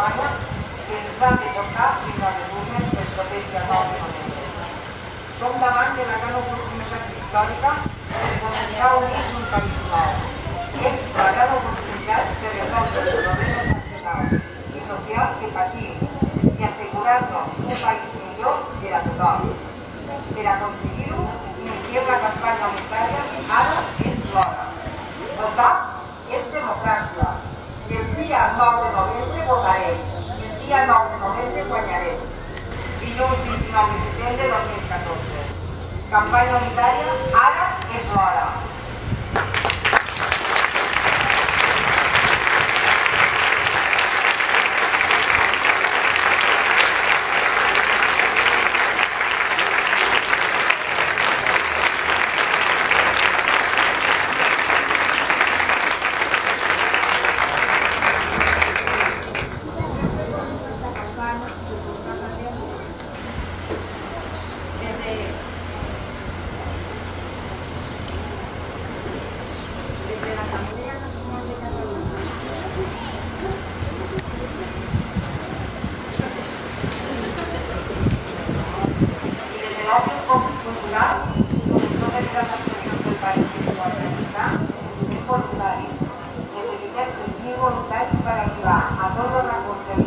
Espanya que ens han de portar fins a les urnes el proper dia 9 de novembre. Som davant de la gran oportunitat històrica de començar a unir un país nou. És la gran oportunitat de resoldre els problemes nacionals i socials que patim i assegurar-nos un país millor per a tothom. Per aconseguir-ho, iniciem la campanya unitària Ara és l'hora. Votar és democràcia. I el dia 9 de novembre votarem. I el dia 9 de novembre guanyarem. Dilluns 29 de setembre de 2014. Campanya unitària Ara és l'hora. Necessitem sentir voluntaris per arribar a tots els racons del